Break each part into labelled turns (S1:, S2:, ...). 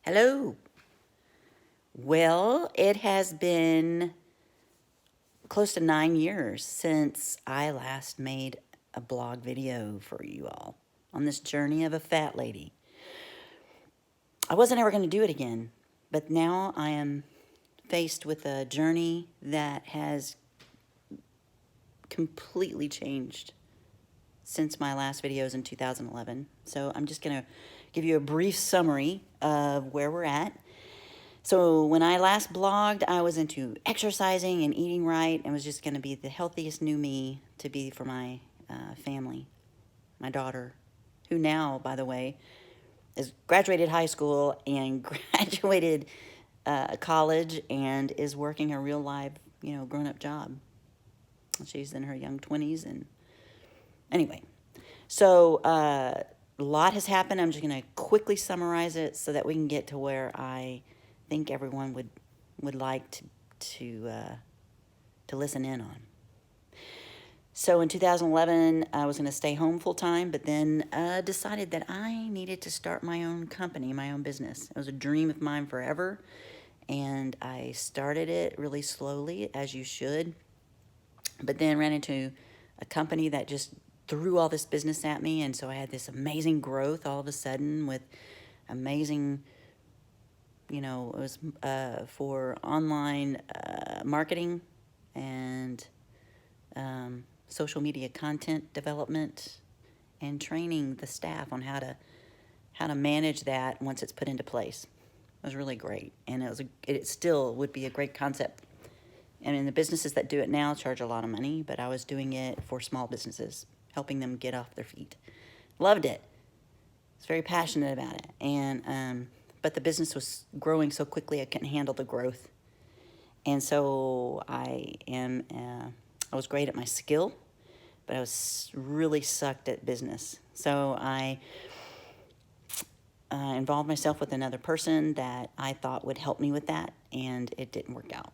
S1: Hello. Well, it has been close to 9 years since I last made a blog video for you all on this journey of a fat lady. I wasn't ever going to do it again, but now I am faced with a journey that has completely changed since my last videos in 2011. So I'm just going to give you a brief summary of where we're at. So when I last blogged, I was into exercising and eating right and was just going to be the healthiest new me to be for my family, my daughter, who now, by the way, has graduated high school and graduated college and is working a real live, grown-up job. She's in her young 20s. And anyway, so a lot has happened. I'm just going to quickly summarize it so that we can get to where I think everyone would like to listen in on. So in 2011, I was going to stay home full time, but then decided that I needed to start my own company, my own business. It was a dream of mine forever, and I started it really slowly, as you should, but then ran into a company that just threw all this business at me, and so I had this amazing growth all of a sudden with amazing, it was for online marketing and social media content development and training the staff on how to manage that once it's put into place. It was really great, and it still would be a great concept. I mean, the businesses that do it now charge a lot of money, but I was doing it for small businesses, helping them get off their feet. Loved it. I was very passionate about it, and but the business was growing so quickly I couldn't handle the growth. And so I was great at my skill, but I was really sucked at business. So I involved myself with another person that I thought would help me with that, and it didn't work out.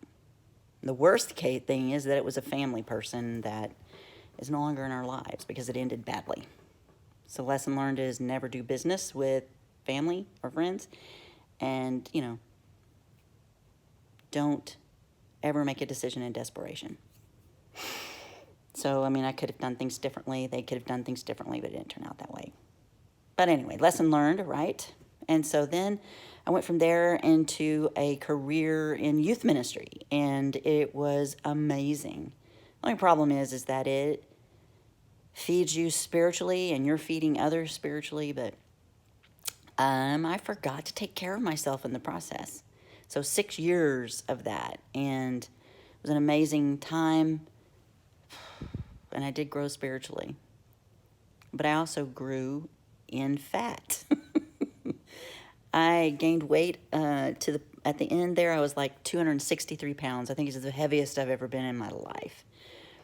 S1: The worst case thing is that it was a family person that is no longer in our lives because it ended badly. So lesson learned is never do business with family or friends, and, don't ever make a decision in desperation. So, I mean, I could have done things differently. They could have done things differently, but it didn't turn out that way. But anyway, lesson learned, right? And so then I went from there into a career in youth ministry, and it was amazing. The only problem is that it feeds you spiritually, and you're feeding others spiritually, but I forgot to take care of myself in the process. So 6 years of that, and it was an amazing time, and I did grow spiritually. But I also grew in fat. I gained weight at the end there. I was like 263 pounds. I think it's the heaviest I've ever been in my life.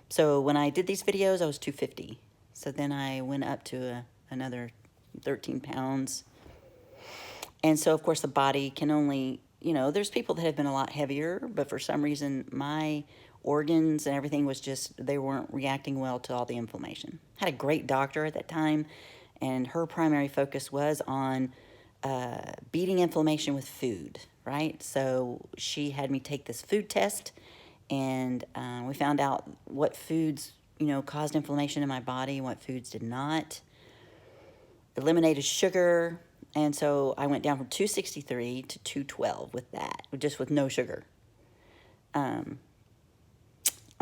S1: So when I did these videos, I was 250. So then I went up to another 13 pounds. And so, of course, the body can only, there's people that have been a lot heavier, but for some reason, my organs and everything was just, they weren't reacting well to all the inflammation. I had a great doctor at that time, and her primary focus was on beating inflammation with food, right? So she had me take this food test, and we found out what foods, caused inflammation in my body, what foods did not. Eliminated sugar, and so I went down from 263 to 212 with that, just with no sugar. And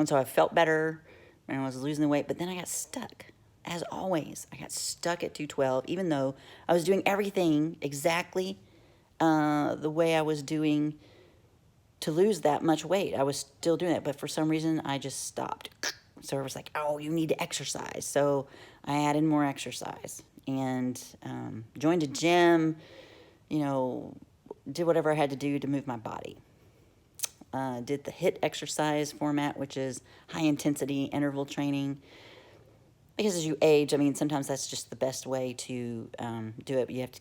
S1: so I felt better, and I was losing the weight, but then I got stuck. As always, I got stuck at 212, even though I was doing everything exactly the way I was doing to lose that much weight. I was still doing it, but for some reason, I just stopped. So I was like, oh, you need to exercise. So I added more exercise and joined a gym, did whatever I had to do to move my body. Did the HIIT exercise format, which is high-intensity interval training. Because as you age, I mean, sometimes that's just the best way to do it, but you have to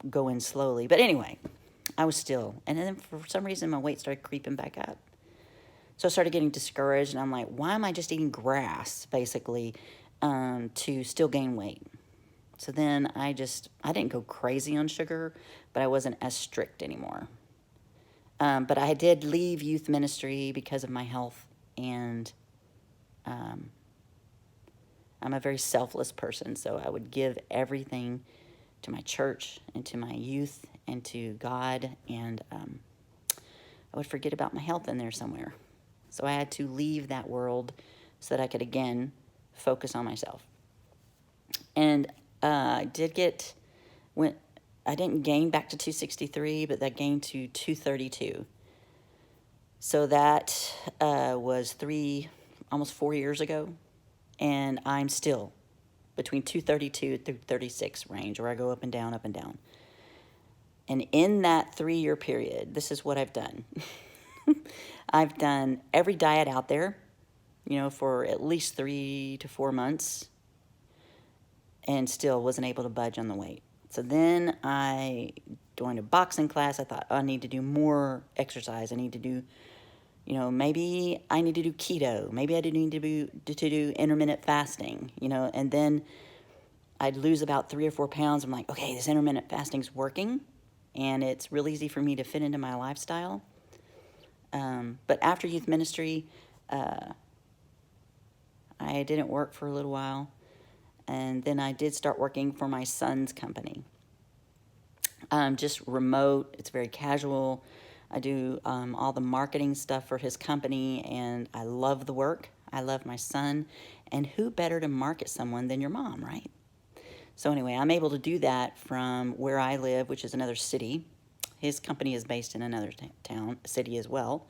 S1: go in slowly. But anyway, I was still, and then for some reason, my weight started creeping back up. So I started getting discouraged, and I'm like, why am I just eating grass, basically, to still gain weight? So then I didn't go crazy on sugar, but I wasn't as strict anymore. But I did leave youth ministry because of my health, and I'm a very selfless person, so I would give everything to my church and to my youth and to God, and I would forget about my health in there somewhere. So I had to leave that world so that I could, again, focus on myself. And I didn't gain back to 263, but that gained to 232. So that was almost 4 years ago. And I'm still between 232 through 36 range, where I go up and down, up and down. And in that 3-year period, this is what I've done. I've done every diet out there, for at least 3 to 4 months, and still wasn't able to budge on the weight. So then I joined a boxing class. I thought, I need to do more exercise. I need to do, maybe I need to do keto. Maybe I need to do intermittent fasting, and then I'd lose about 3 or 4 pounds. I'm like, okay, this intermittent fasting's working, and it's real easy for me to fit into my lifestyle. But after youth ministry, I didn't work for a little while. And then I did start working for my son's company. Just remote. It's very casual. I do all the marketing stuff for his company, and I love the work. I love my son. And who better to market someone than your mom, right? So anyway, I'm able to do that from where I live, which is another city. His company is based in another city as well.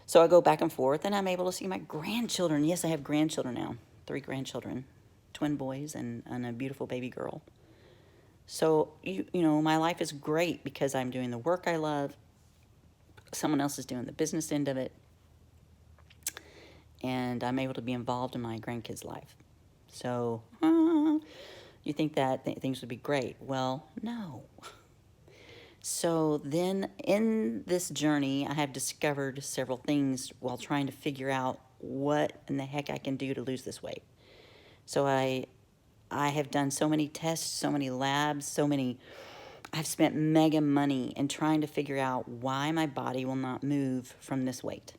S1: So I go back and forth, and I'm able to see my grandchildren. Yes, I have grandchildren now, 3 grandchildren. Twin boys and a beautiful baby girl. So, my life is great because I'm doing the work I love. Someone else is doing the business end of it. And I'm able to be involved in my grandkids' life. So, you think that things would be great. Well, no. So then in this journey, I have discovered several things while trying to figure out what in the heck I can do to lose this weight. So I have done so many tests, so many labs, I've spent mega money in trying to figure out why my body will not move from this weight.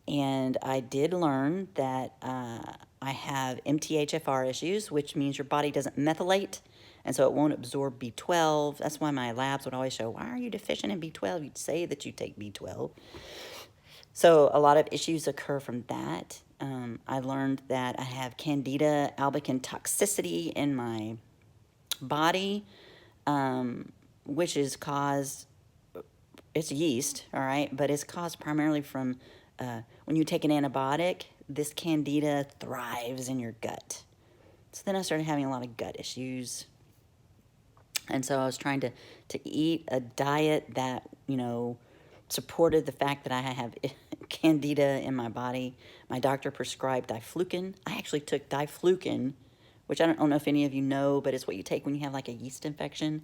S1: And I did learn that I have MTHFR issues, which means your body doesn't methylate, and so it won't absorb B12. That's why my labs would always show, why are you deficient in B12? You'd say that you take B12. So a lot of issues occur from that. I learned that I have Candida albicans toxicity in my body, which is caused, it's yeast, all right, but it's caused primarily from when you take an antibiotic, this Candida thrives in your gut. So then I started having a lot of gut issues. And so I was trying to eat a diet that, supported the fact that I have Candida in my body. My doctor prescribed diflucan. I actually took diflucan, which I don't know if any of you know, but it's what you take when you have like a yeast infection.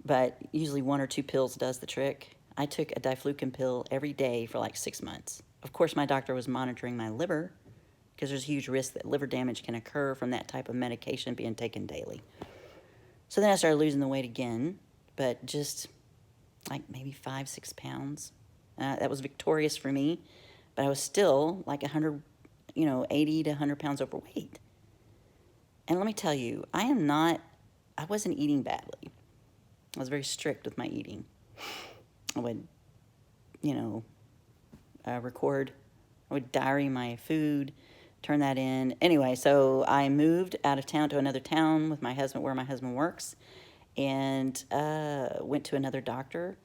S1: But usually 1 or 2 pills does the trick. I took a diflucan pill every day for like 6 months. Of course, my doctor was monitoring my liver because there's a huge risk that liver damage can occur from that type of medication being taken daily. So then I started losing the weight again, but just like maybe 5-6 pounds. That was victorious for me, but I was still like 80 to 100 pounds overweight. And let me tell you, I wasn't eating badly. I was very strict with my eating. I would, record, I would diary my food, turn that in. Anyway, so I moved out of town to another town with my husband, where my husband works, and went to another doctor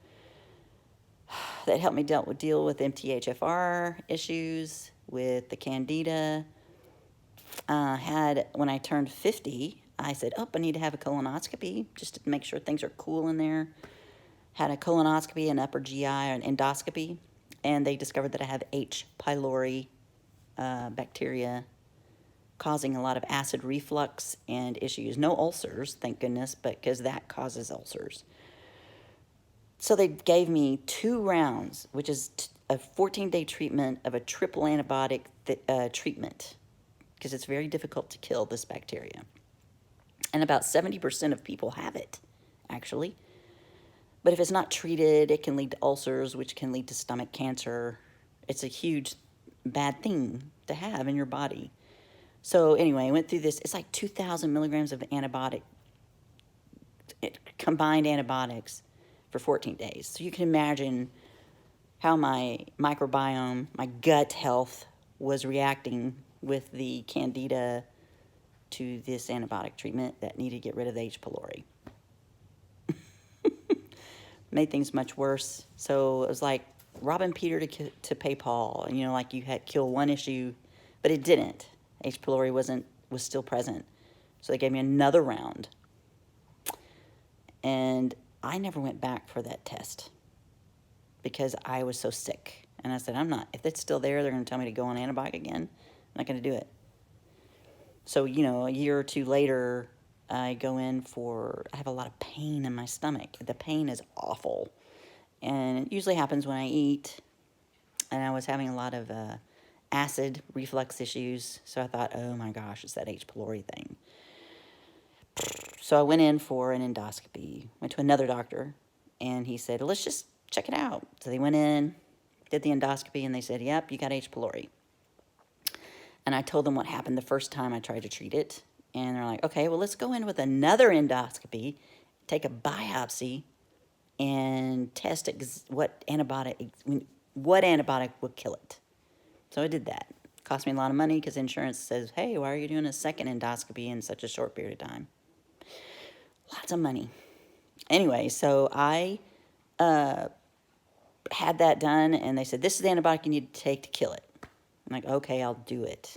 S1: that helped me deal with MTHFR issues, with the Candida. When I turned 50, I said, I need to have a colonoscopy just to make sure things are cool in there. Had a colonoscopy, an upper GI, an endoscopy, and they discovered that I have H. pylori bacteria causing a lot of acid reflux and issues. No ulcers, thank goodness, but because that causes ulcers. So they gave me 2 rounds, which is a 14-day treatment of a triple antibiotic treatment, because it's very difficult to kill this bacteria. And about 70% of people have it, actually. But if it's not treated, it can lead to ulcers, which can lead to stomach cancer. It's a huge bad thing to have in your body. So anyway, I went through this. It's like 2,000 milligrams of combined antibiotics for 14 days. So you can imagine how my microbiome, my gut health was reacting with the candida to this antibiotic treatment that needed to get rid of the H. pylori. Made things much worse. So it was like robbing Peter to pay Paul. You know, like you had kill one issue, but it didn't. H. pylori was still present. So they gave me another round. And I never went back for that test because I was so sick. And I said, if it's still there, they're going to tell me to go on antibiotic again. I'm not going to do it. So, you know, a year or two later, I have a lot of pain in my stomach. The pain is awful. And it usually happens when I eat. And I was having a lot of acid reflux issues. So I thought, oh my gosh, it's that H. pylori thing. So I went in for an endoscopy, went to another doctor, and he said, let's just check it out. So they went in, did the endoscopy, and they said, yep, you got H. pylori. And I told them what happened the first time I tried to treat it. And they're like, okay, well, let's go in with another endoscopy, take a biopsy, and test what antibiotic would kill it. So I did that. Cost me a lot of money because insurance says, hey, why are you doing a second endoscopy in such a short period of time? Lots of money. Anyway, so I had that done, and they said, this is the antibiotic you need to take to kill it. I'm like, okay, I'll do it.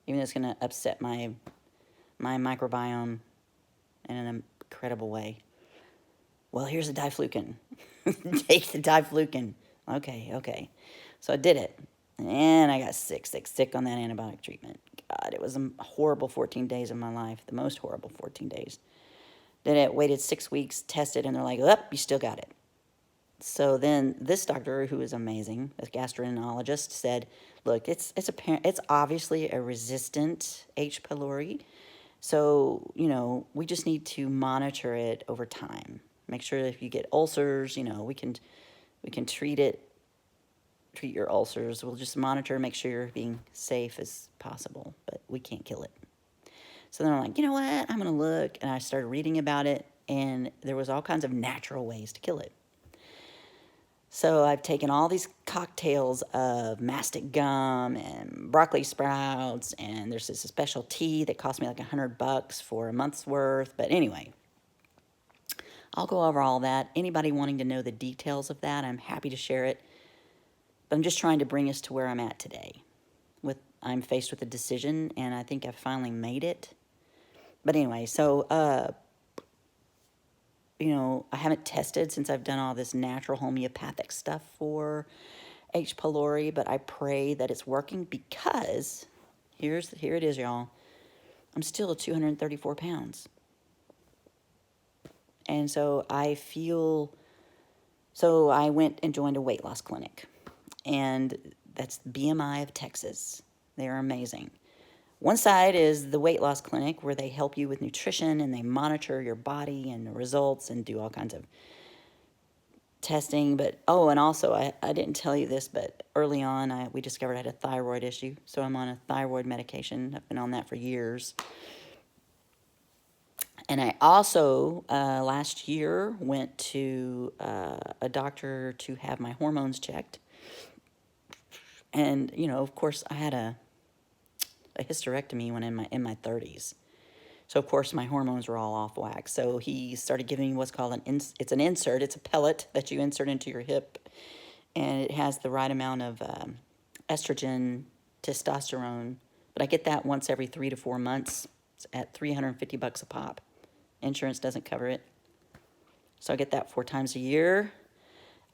S1: Even though it's going to upset my microbiome in an incredible way. Well, here's a diflucan. Take the diflucan. Okay. So I did it. And I got sick on that antibiotic treatment. God, it was a horrible 14 days of my life. The most horrible 14 days. Then it waited 6 weeks, tested, and they're like, oh, you still got it. So then this doctor, who is amazing, a gastroenterologist, said, look, it's obviously a resistant H. pylori. So, you know, we just need to monitor it over time. Make sure that if you get ulcers, you know, we can treat your ulcers. We'll just monitor, make sure you're being safe as possible, but we can't kill it. So then I'm like, you know what? I'm going to look. And I started reading about it, and there was all kinds of natural ways to kill it. So I've taken all these cocktails of mastic gum and broccoli sprouts, and there's this special tea that cost me like $100 for a month's worth. But anyway, I'll go over all that. Anybody wanting to know the details of that, I'm happy to share it. But I'm just trying to bring us to where I'm at today. I'm faced with a decision, and I think I've finally made it. But anyway, so you know, I haven't tested since I've done all this natural homeopathic stuff for H. pylori, but I pray that it's working because, here it is, y'all. I'm still 234 pounds. And so I went and joined a weight loss clinic. And that's BMI of Texas. They're amazing. One side is the weight loss clinic where they help you with nutrition and they monitor your body and the results and do all kinds of testing. But, and also I didn't tell you this, but early on we discovered I had a thyroid issue. So I'm on a thyroid medication. I've been on that for years. And I also, last year, went to a doctor to have my hormones checked. And, you know, of course, I had a hysterectomy when in my 30s. So, of course, my hormones were all off whack. So he started giving me what's called it's an insert. It's a pellet that you insert into your hip. And it has the right amount of estrogen, testosterone. But I get that once every 3 to 4 months. It's at $350 a pop. Insurance doesn't cover it. So I get that 4 times a year.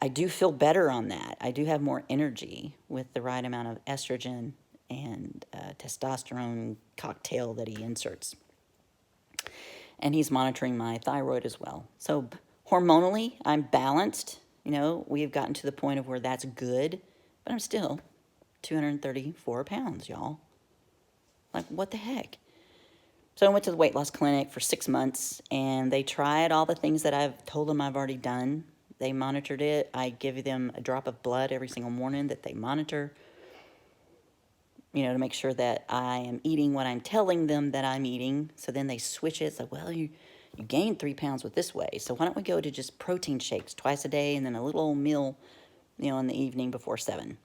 S1: I do feel better on that. I do have more energy with the right amount of estrogen and testosterone cocktail that he inserts. And he's monitoring my thyroid as well. So hormonally, I'm balanced. You know, we've gotten to the point of where that's good, but I'm still 234 pounds, y'all. Like, what the heck? So I went to the weight loss clinic for 6 months, and they tried all the things that I've told them I've already done. They monitored it. I give them a drop of blood every single morning that they monitor, to make sure that I am eating what I'm telling them that I'm eating. So then they switch it. It's like, well, you gained 3 pounds with this way. So why don't we go to just protein shakes twice a day and then a little old meal, in the evening before 7.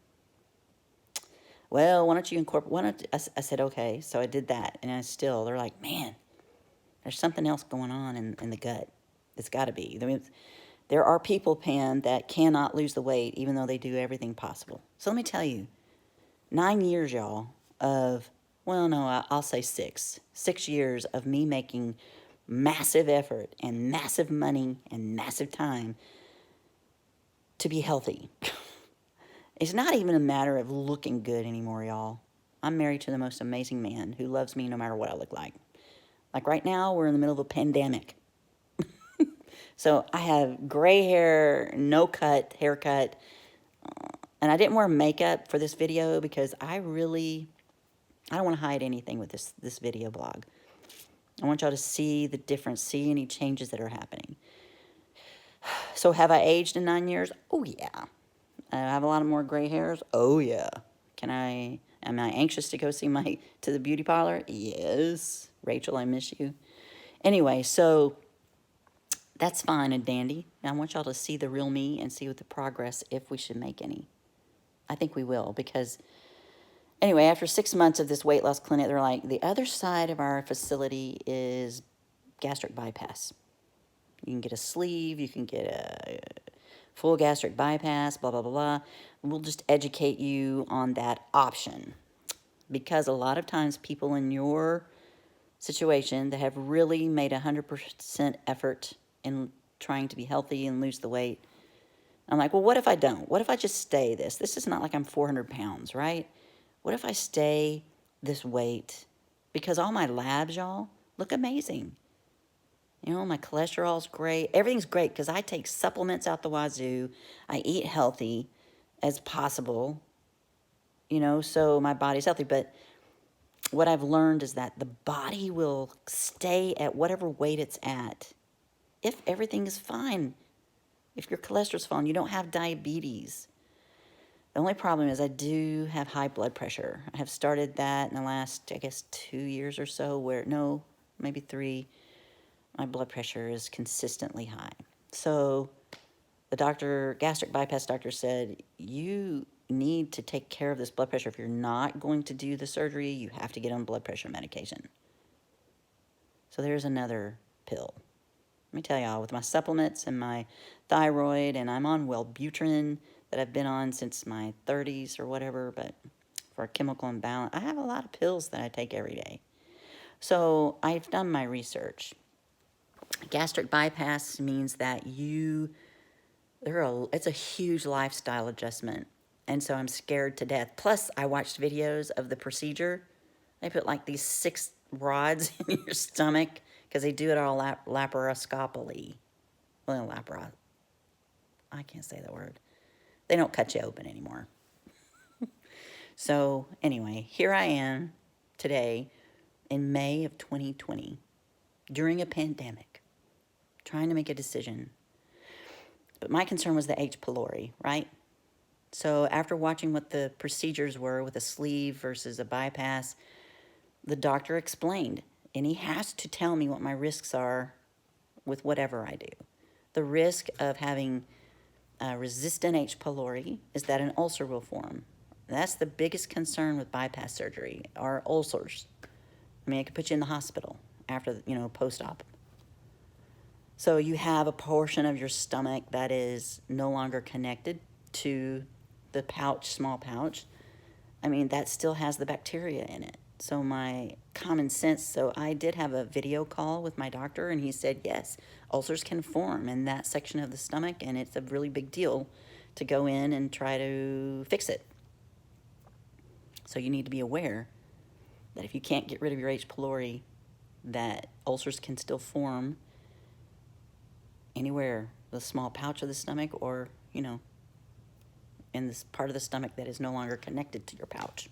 S1: Well, why don't you incorporate, I said, okay. So I did that. And they're like, man, there's something else going on in the gut. It's got to be. I mean, there are people, Pam, that cannot lose the weight even though they do everything possible. So let me tell you, 9 years, y'all, I'll say 6. 6 years of me making massive effort and massive money and massive time to be healthy. It's not even a matter of looking good anymore, y'all. I'm married to the most amazing man who loves me no matter what I look like. Like right now, we're in the middle of a pandemic. So I have gray hair, no haircut. And I didn't wear makeup for this video because I don't want to hide anything with this video blog. I want y'all to see the difference, see any changes that are happening. So have I aged in 9 years? Oh, yeah. I have a lot of more gray hairs? Oh, yeah. Am I anxious to go to the beauty parlor? Yes. Rachel, I miss you. Anyway, so that's fine and dandy. Now I want y'all to see the real me and see what the progress, if we should make any. I think we will, because anyway, after 6 months of this weight loss clinic, they're like, the other side of our facility is gastric bypass. You can get a sleeve, you can get a full gastric bypass, blah, blah, blah, blah. We'll just educate you on that option. Because a lot of times people in your situation that have really made 100% effort in trying to be healthy and lose the weight, I'm like, well, what if I don't? What if I just stay this? This is not like I'm 400 pounds, right? What if I stay this weight? Because all my labs, y'all, look amazing. My cholesterol's great. Everything's great because I take supplements out the wazoo. I eat healthy as possible, so my body's healthy. But what I've learned is that the body will stay at whatever weight it's at if everything is fine. If your cholesterol's fine, you don't have diabetes. The only problem is I do have high blood pressure. I have started that in the last, 2 years or so, maybe 3. My blood pressure is consistently high. So the gastric bypass doctor said, you need to take care of this blood pressure. If you're not going to do the surgery, you have to get on blood pressure medication. So there's another pill. Let me tell y'all, with my supplements and my thyroid, and I'm on Wellbutrin that I've been on since my 30s or whatever, but for a chemical imbalance, I have a lot of pills that I take every day. So I've done my research. Gastric bypass means that it's a huge lifestyle adjustment. And so I'm scared to death. Plus, I watched videos of the procedure. They put like these 6 rods in your stomach because they do it all laparoscopically. Well, I can't say the word. They don't cut you open anymore. So anyway, here I am today in May of 2020 during a pandemic, trying to make a decision. But my concern was the H. pylori, right? So after watching what the procedures were with a sleeve versus a bypass, the doctor explained, and he has to tell me what my risks are with whatever I do. The risk of having resistant H. pylori is that an ulcer will form. That's the biggest concern with bypass surgery, are ulcers. I mean, it could put you in the hospital after, post-op. So you have a portion of your stomach that is no longer connected to the small pouch. I mean, that still has the bacteria in it. So my common sense, so I did have a video call with my doctor, and he said, yes, ulcers can form in that section of the stomach, and it's a really big deal to go in and try to fix it. So you need to be aware that if you can't get rid of your H. pylori, that ulcers can still form anywhere, the small pouch of the stomach or, in this part of the stomach that is no longer connected to your pouch.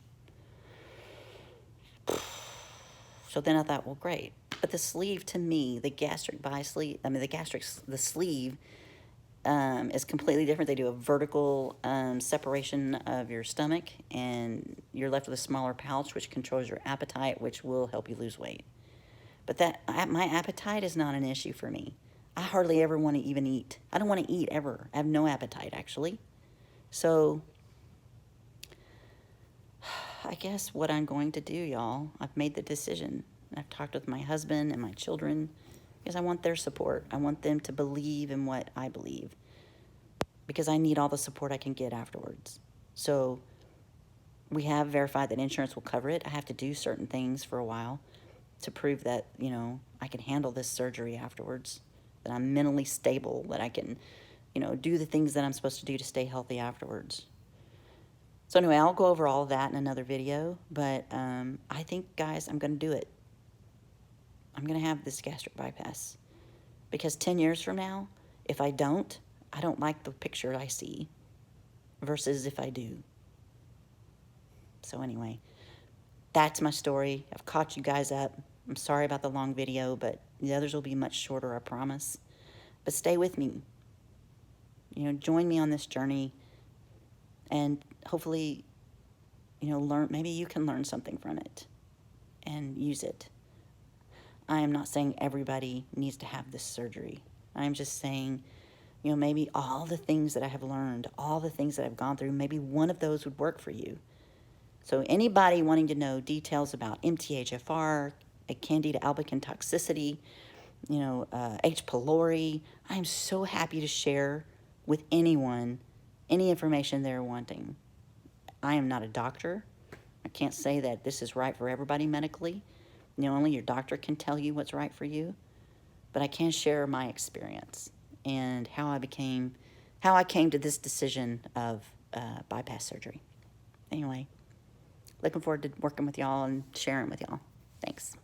S1: So then I thought, well, great. But the sleeve, to me, the sleeve is completely different. They do a vertical separation of your stomach, and you're left with a smaller pouch, which controls your appetite, which will help you lose weight. But my appetite is not an issue for me. I hardly ever want to even eat. I don't want to eat ever. I have no appetite, actually. So I guess what I'm going to do, y'all, I've made the decision. I've talked with my husband and my children because I want their support. I want them to believe in what I believe because I need all the support I can get afterwards. So we have verified that insurance will cover it. I have to do certain things for a while to prove that, I can handle this surgery afterwards, that I'm mentally stable, that I can, do the things that I'm supposed to do to stay healthy afterwards. So anyway, I'll go over all of that in another video, but I think, guys, I'm going to do it. I'm going to have this gastric bypass because 10 years from now, if I don't like the picture I see versus if I do. So anyway, that's my story. I've caught you guys up. I'm sorry about the long video, but the others will be much shorter, I promise. But stay with me. Join me on this journey and hopefully, maybe you can learn something from it and use it. I am not saying everybody needs to have this surgery. I'm just saying, maybe all the things that I have learned, all the things that I've gone through, maybe one of those would work for you. So anybody wanting to know details about MTHFR, a Candida albicans toxicity, H. pylori, I'm so happy to share with anyone any information they're wanting. I am not a doctor. I can't say that this is right for everybody medically. Only your doctor can tell you what's right for you. But I can share my experience and how I came to this decision of bypass surgery. Anyway, looking forward to working with y'all and sharing with y'all. Thanks.